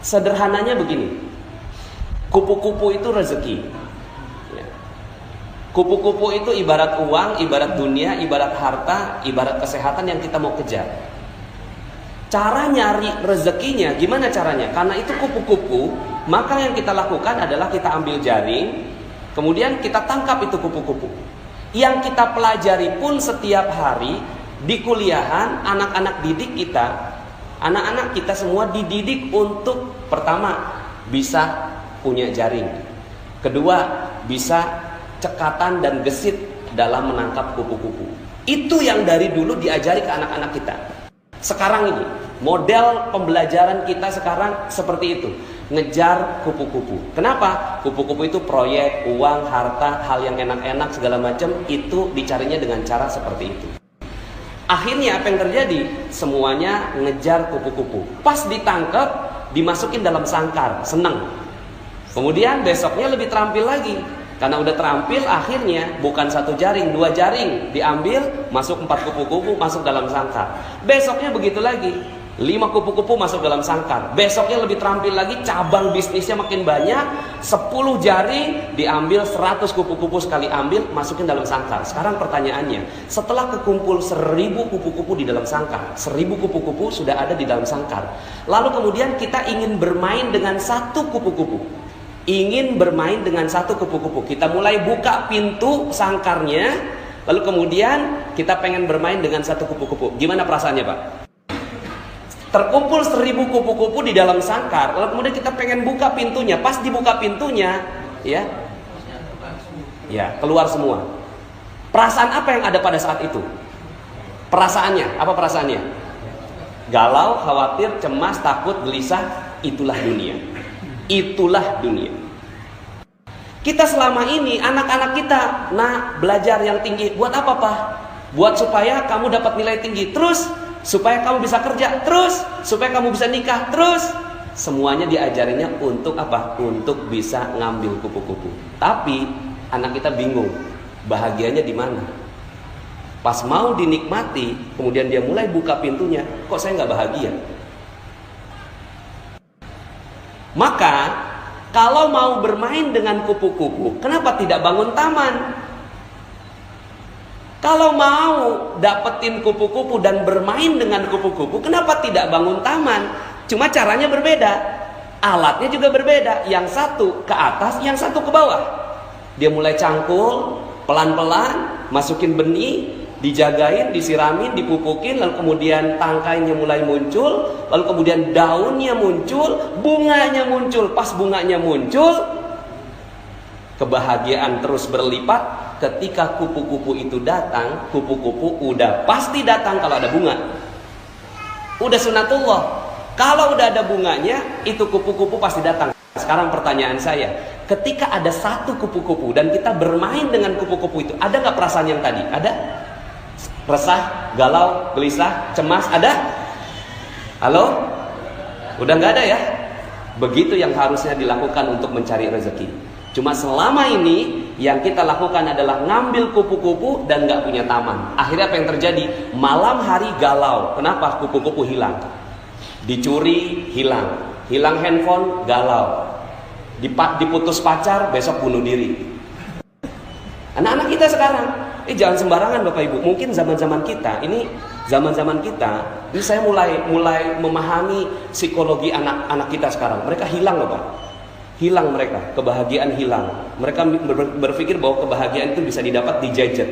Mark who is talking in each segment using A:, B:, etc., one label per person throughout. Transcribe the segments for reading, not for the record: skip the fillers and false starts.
A: Sederhananya begini, kupu-kupu itu rezeki. Kupu-kupu itu ibarat uang, ibarat dunia, ibarat harta, ibarat kesehatan yang kita mau kejar. Cara nyari rezekinya gimana caranya? Karena itu kupu-kupu, maka yang kita lakukan adalah kita ambil jaring, kemudian kita tangkap itu kupu-kupu. Yang kita pelajari pun setiap hari di kuliahan, anak-anak didik kita, anak-anak kita semua dididik untuk pertama bisa punya jaring, kedua bisa cekatan dan gesit dalam menangkap kupu-kupu. Itu yang dari dulu diajari ke anak-anak kita. Sekarang ini model pembelajaran kita sekarang seperti itu, ngejar kupu-kupu. Kenapa? Kupu-kupu itu proyek, uang, harta, hal yang enak-enak segala macam itu dicarinya dengan cara seperti itu. Akhirnya apa yang terjadi? Semuanya ngejar kupu-kupu. Pas ditangkap, dimasukin dalam sangkar, seneng. Kemudian besoknya lebih terampil lagi. Karena udah terampil, akhirnya bukan satu jaring, dua jaring diambil, masuk 4 kupu-kupu masuk dalam sangkar. Besoknya begitu lagi, 5 kupu-kupu masuk dalam sangkar. Besoknya lebih terampil lagi, cabang bisnisnya makin banyak, 10 jaring diambil, 100 kupu-kupu sekali ambil, masukin dalam sangkar. Sekarang pertanyaannya, setelah kekumpul 1000 kupu-kupu di dalam sangkar, 1000 kupu-kupu sudah ada di dalam sangkar. Lalu kemudian kita ingin bermain dengan satu kupu-kupu. Ingin bermain dengan satu kupu-kupu. Kita mulai buka pintu sangkarnya, lalu kemudian kita pengen bermain dengan satu kupu-kupu. Gimana perasaannya, Pak? Terkumpul 1000 kupu-kupu di dalam sangkar, lalu kemudian kita pengen buka pintunya. Pas dibuka pintunya, ya keluar semua. Perasaan apa yang ada pada saat itu? Perasaannya, apa perasaannya? Galau, khawatir, cemas, takut, gelisah. Itulah dunia. Itulah dunia. Kita selama ini, anak-anak kita, belajar yang tinggi. Buat apa, Pak? Buat supaya kamu dapat nilai tinggi. Terus, supaya kamu bisa kerja. Terus, supaya kamu bisa nikah. Terus, semuanya diajarinnya untuk apa? Untuk bisa ngambil kupu-kupu. Tapi, anak kita bingung. Bahagianya di mana? Pas mau dinikmati, kemudian dia mulai buka pintunya. Kok saya nggak bahagia? Maka kalau mau bermain dengan kupu-kupu, kenapa tidak bangun taman? Kalau mau dapetin kupu-kupu dan bermain dengan kupu-kupu, kenapa tidak bangun taman? Cuma caranya berbeda, alatnya juga berbeda. Yang satu ke atas, yang satu ke bawah. Dia mulai cangkul, pelan-pelan, masukin benih, dijagain, disiramin, dipupukin, lalu kemudian tangkainya mulai muncul, lalu kemudian daunnya muncul, bunganya muncul. Pas bunganya muncul, kebahagiaan terus berlipat. Ketika kupu-kupu itu datang, kupu-kupu udah pasti datang kalau ada bunga. Udah sunatullah. Kalau udah ada bunganya, itu kupu-kupu pasti datang. Sekarang pertanyaan saya, ketika ada satu kupu-kupu dan kita bermain dengan kupu-kupu itu, ada nggak perasaan yang tadi? Ada? Resah, galau, gelisah, cemas, ada? Halo? Udah nggak ada ya? Begitu yang harusnya dilakukan untuk mencari rezeki. Cuma selama ini yang kita lakukan adalah ngambil kupu-kupu dan nggak punya taman. Akhirnya apa yang terjadi? Malam hari galau. Kenapa? Kupu-kupu hilang. Dicuri, hilang. Hilang handphone, galau. Diputus pacar, besok bunuh diri. Anak-anak kita sekarang, jangan sembarangan Bapak Ibu. Mungkin zaman-zaman kita, ini saya mulai memahami psikologi anak-anak kita sekarang. Mereka hilang loh Pak. Hilang mereka, kebahagiaan hilang. Mereka berpikir bahwa kebahagiaan itu bisa didapat di gadget,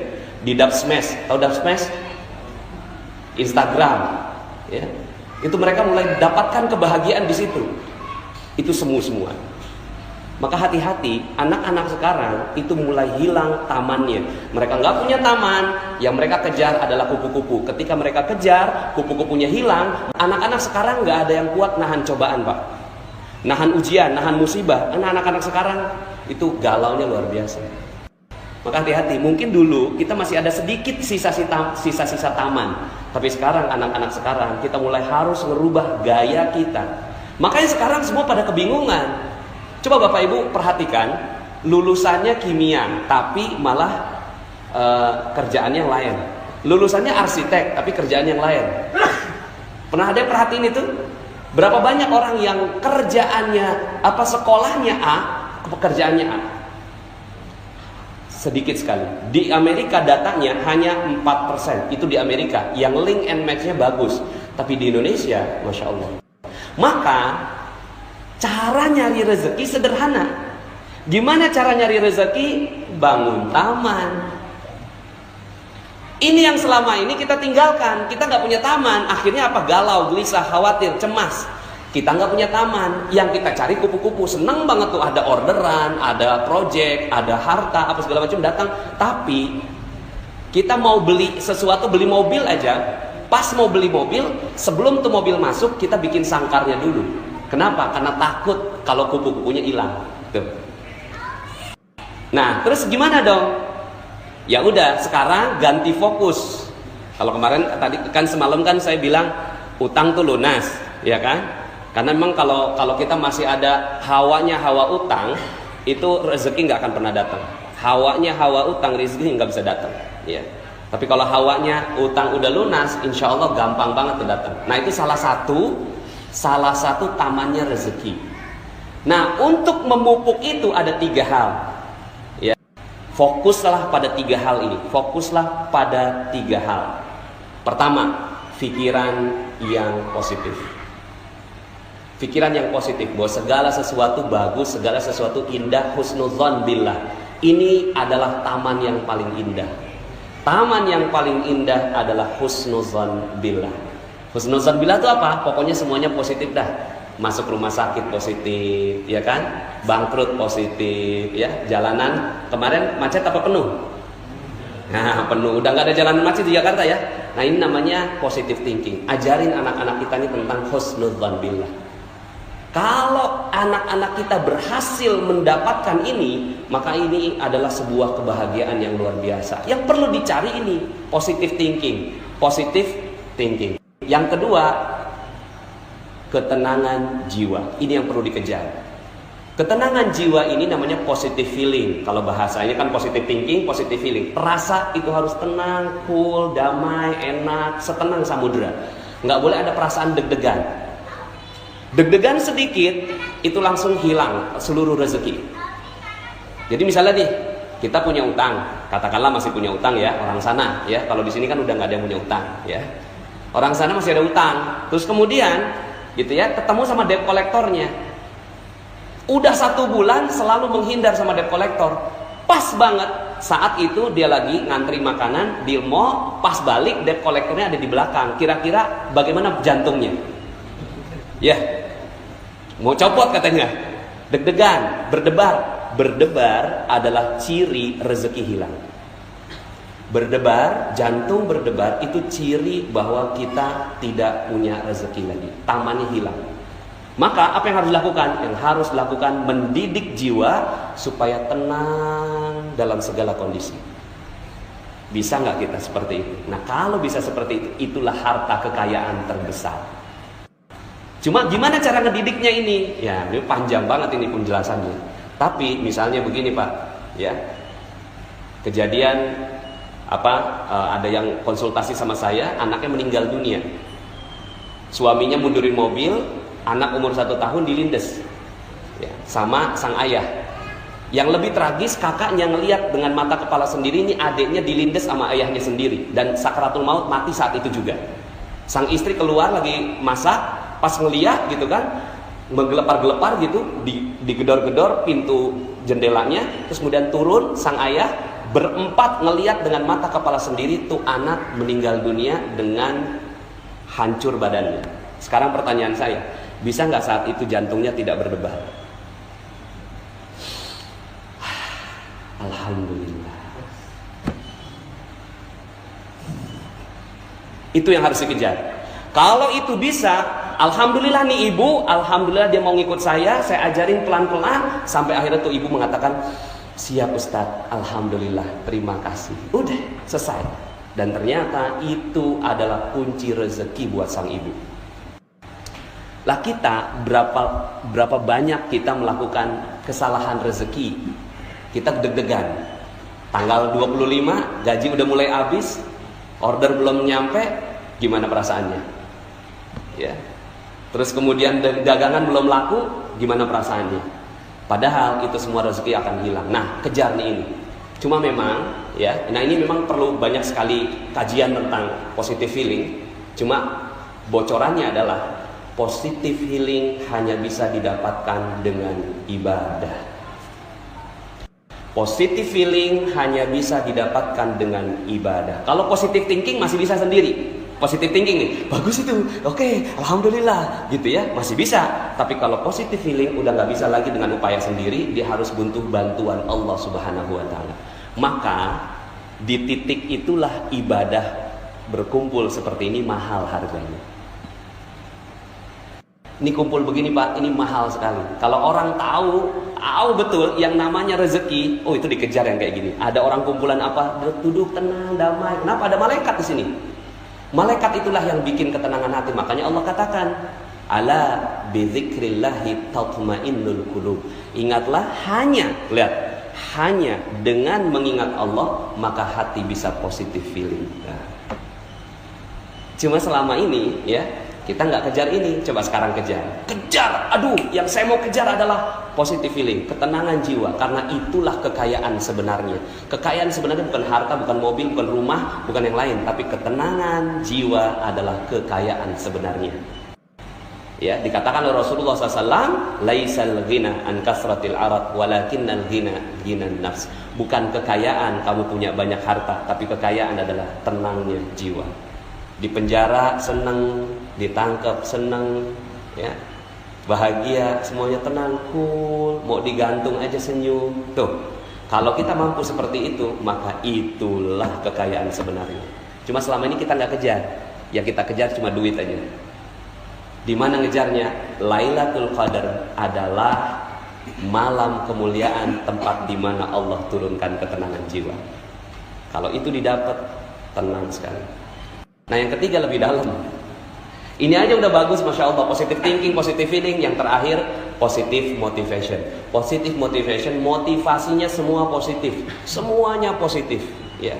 A: di dubsmash. Tahu dubsmash? Instagram, ya. Itu mereka mulai dapatkan kebahagiaan di situ. Itu semua. Maka hati-hati, anak-anak sekarang itu mulai hilang tamannya. Mereka nggak punya taman, yang mereka kejar adalah kupu-kupu. Ketika mereka kejar, kupu-kupunya hilang. Anak-anak sekarang nggak ada yang kuat nahan cobaan Pak, nahan ujian, nahan musibah. Anak-anak sekarang itu galaunya luar biasa. Maka hati-hati, mungkin dulu kita masih ada sedikit sisa-sisa taman. Tapi sekarang anak-anak sekarang kita mulai harus merubah gaya kita. Makanya sekarang semua pada kebingungan. Coba Bapak Ibu perhatikan, lulusannya kimia tapi malah kerjaannya yang lain. Lulusannya arsitek tapi kerjaan yang lain. Pernah ada yang perhatiin itu? Berapa banyak orang yang kerjaannya sekolahnya A, pekerjaannya A? Sedikit sekali. Di Amerika datanya hanya 4%. Itu di Amerika yang link and match-nya bagus. Tapi di Indonesia, Masya Allah. Maka cara nyari rezeki sederhana. Gimana cara nyari rezeki? Bangun taman. Ini yang selama ini kita tinggalkan. Kita nggak punya taman. Akhirnya apa? Galau, gelisah, khawatir, cemas. Kita nggak punya taman. Yang kita cari kupu-kupu. Seneng banget tuh, ada orderan, ada project, ada harta, apa segala macam datang. Tapi kita mau beli sesuatu, beli mobil aja. Pas mau beli mobil, sebelum tuh mobil masuk, kita bikin sangkarnya dulu. Kenapa? Karena takut kalau kupu-kupunya hilang. Tuh. Nah, terus gimana dong? Ya udah, sekarang ganti fokus. Kalau kemarin tadi kan semalam kan saya bilang utang tuh lunas, ya kan? Karena memang kalau kita masih ada hawanya hawa utang, itu rezeki nggak akan pernah datang. Hawanya hawa utang, rezeki nggak bisa datang. Ya. Tapi kalau hawanya utang udah lunas, insya Allah gampang banget tuh datang. Nah itu salah satu tamannya rezeki. Nah untuk memupuk itu ada 3 hal. Fokuslah pada 3 hal ini. Fokuslah pada 3 hal. Pertama, pikiran yang positif. Pikiran yang positif bahwa segala sesuatu bagus, segala sesuatu indah, husnudzon billah. Ini adalah taman yang paling indah. Taman yang paling indah adalah husnudzon billah. Husnudzon billah itu apa? Pokoknya semuanya positif dah. Masuk rumah sakit positif, ya kan? Bangkrut positif, ya. Jalanan kemarin macet apa penuh? Nah, penuh. Udah nggak ada jalanan macet di Jakarta ya. Nah, ini namanya positive thinking. Ajarin anak-anak kita ini tentang husnudzon billah. Kalau anak-anak kita berhasil mendapatkan ini, maka ini adalah sebuah kebahagiaan yang luar biasa. Yang perlu dicari ini positive thinking. Positive thinking. Yang kedua, ketenangan jiwa. Ini yang perlu dikejar. Ketenangan jiwa ini namanya positive feeling. Kalau bahasanya kan positive thinking, positive feeling. Rasa itu harus tenang, cool, damai, enak, setenang samudera. Nggak boleh ada perasaan deg-degan. Deg-degan sedikit, itu langsung hilang seluruh rezeki. Jadi misalnya nih, kita punya utang. Katakanlah masih punya utang ya, orang sana ya. Kalau di sini kan udah nggak ada yang punya utang ya. Orang sana masih ada utang. Terus kemudian gitu ya, ketemu sama debt kolektornya. Udah 1 bulan selalu menghindar sama debt kolektor. Pas banget saat itu dia lagi ngantri makanan di mall, pas balik debt kolektornya ada di belakang. Kira-kira bagaimana jantungnya? Ya, mau copot katanya. Deg-degan, berdebar. Berdebar adalah ciri rezeki hilang. Berdebar, jantung berdebar itu ciri bahwa kita tidak punya rezeki lagi. Tamannya hilang. Maka apa yang harus dilakukan? Yang harus dilakukan mendidik jiwa supaya tenang dalam segala kondisi. Bisa nggak kita seperti itu? Nah kalau bisa seperti itu, itulah harta kekayaan terbesar. Cuma gimana cara ngedidiknya ini? Ya ini panjang banget ini penjelasannya. Tapi misalnya begini Pak, ya kejadian ada yang konsultasi sama saya, anaknya meninggal dunia. Suaminya mundurin mobil, anak umur 1 tahun dilindes ya, sama sang ayah. Yang lebih tragis, kakaknya ngelihat dengan mata kepala sendiri ini adiknya dilindes sama ayahnya sendiri, dan sakaratul maut mati saat itu juga. Sang istri keluar lagi masak, pas ngeliat gitu kan, menggelepar-gelepar gitu, digedor-gedor pintu jendelanya, terus kemudian turun sang ayah. Berempat ngeliat dengan mata kepala sendiri tuh anak meninggal dunia dengan hancur badannya. Sekarang pertanyaan saya, bisa nggak saat itu jantungnya tidak berdebar? Alhamdulillah. Itu yang harus dikejar. Kalau itu bisa, alhamdulillah nih ibu, alhamdulillah dia mau ngikut saya ajarin pelan-pelan sampai akhirnya tuh ibu mengatakan, siap Ustadz, alhamdulillah, terima kasih. Udah, selesai. Dan ternyata itu adalah kunci rezeki buat sang ibu. Lah kita, berapa banyak kita melakukan kesalahan rezeki. Kita deg-degan. Tanggal 25, gaji udah mulai habis, order belum nyampe, gimana perasaannya? Ya. terus kemudian dagangan belum laku, gimana perasaannya? Padahal itu semua rezeki akan hilang. Nah, kejar nih ini. Cuma memang ya, nah ini memang perlu banyak sekali kajian tentang positive feeling. Cuma bocorannya adalah positive healing hanya bisa didapatkan dengan ibadah. Positive feeling hanya bisa didapatkan dengan ibadah. Kalau positive thinking masih bisa sendiri. Positive thinking nih, bagus itu, oke, alhamdulillah, gitu ya, masih bisa. Tapi kalau positive feeling udah nggak bisa lagi dengan upaya sendiri, dia harus butuh bantuan Allah Subhanahu Wa Taala. Maka di titik itulah ibadah berkumpul seperti ini mahal harganya. Ini kumpul begini Pak, ini mahal sekali. Kalau orang tahu betul yang namanya rezeki, oh itu dikejar yang kayak gini. Ada orang kumpulan apa, duduk tenang, damai. Kenapa? Ada malaikat di sini. Malaikat itulah yang bikin ketenangan hati. Makanya Allah katakan, ala bidzikrillahi tatmainnul qulub. Ingatlah hanya dengan mengingat Allah maka hati bisa positive feeling. Nah. Cuma selama ini ya kita nggak kejar ini, coba sekarang kejar. Aduh, yang saya mau kejar adalah positive feeling, ketenangan jiwa. Karena itulah kekayaan sebenarnya. Kekayaan sebenarnya bukan harta, bukan mobil, bukan rumah, bukan yang lain. Tapi ketenangan jiwa adalah kekayaan sebenarnya. Ya, dikatakan oleh Rasulullah SAW, laisal ghina an kasratil arad, walakinnal ghina ghinan nafs. Bukan kekayaan kamu punya banyak harta, tapi kekayaan adalah tenangnya jiwa. Di penjara senang, ditangkap senang, ya, bahagia, semuanya tenang, cool, mau digantung aja senyum. Tuh, kalau kita mampu seperti itu, maka itulah kekayaan sebenarnya. Cuma selama ini kita nggak kejar, yang kita kejar cuma duit aja. Di mana ngejarnya? Lailatul Qadar adalah malam kemuliaan, tempat di mana Allah turunkan ketenangan jiwa. Kalau itu didapat, tenang sekali. Nah yang ketiga lebih dalam. Ini aja udah bagus, Masya Allah. Positive thinking, positive feeling. Yang terakhir, positive motivation. Positive motivation, motivasinya semua positif. Semuanya positif, ya.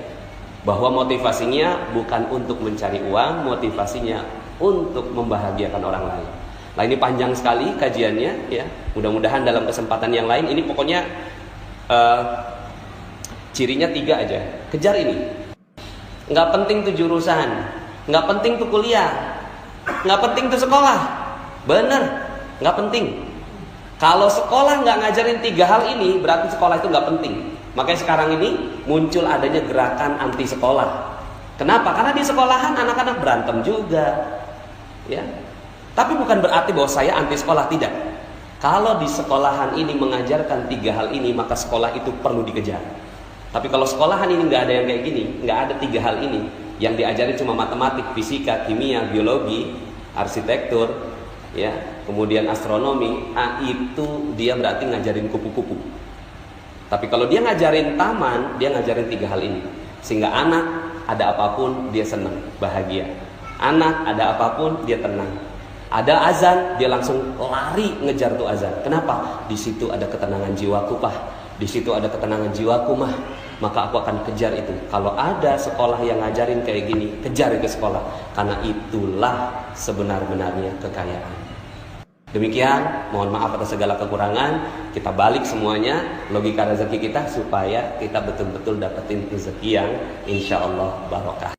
A: Bahwa motivasinya bukan untuk mencari uang, motivasinya untuk membahagiakan orang lain. Nah ini panjang sekali kajiannya, ya. Mudah-mudahan dalam kesempatan yang lain, ini pokoknya cirinya 3 aja. Kejar ini. Nggak penting tuh jurusan, nggak penting tuh kuliah, nggak penting tuh sekolah. Bener, nggak penting. Kalau sekolah nggak ngajarin 3 hal ini, berarti sekolah itu nggak penting. Makanya sekarang ini muncul adanya gerakan anti sekolah. Kenapa? Karena di sekolahan anak-anak berantem juga, ya. Tapi bukan berarti bahwa saya anti sekolah, tidak. Kalau di sekolahan ini mengajarkan 3 hal ini, maka sekolah itu perlu dikejar. Tapi kalau sekolahan ini nggak ada yang kayak gini, nggak ada 3 hal ini, yang diajarin cuma matematik, fisika, kimia, biologi, arsitektur, ya, kemudian astronomi, itu dia berarti ngajarin kupu-kupu. Tapi kalau dia ngajarin taman, dia ngajarin 3 hal ini, sehingga anak ada apapun dia senang, bahagia. Anak ada apapun dia tenang. Ada azan, dia langsung lari ngejar tuh azan. Kenapa? Di situ ada ketenangan jiwaku, Pak. Di situ ada ketenangan jiwaku, mah. Maka aku akan kejar itu. Kalau ada sekolah yang ngajarin kayak gini, kejar ke sekolah. Karena itulah sebenar-benarnya kekayaan. Demikian, mohon maaf atas segala kekurangan. Kita balik semuanya logika rezeki kita supaya kita betul-betul dapetin rezeki yang insya Allah barokah.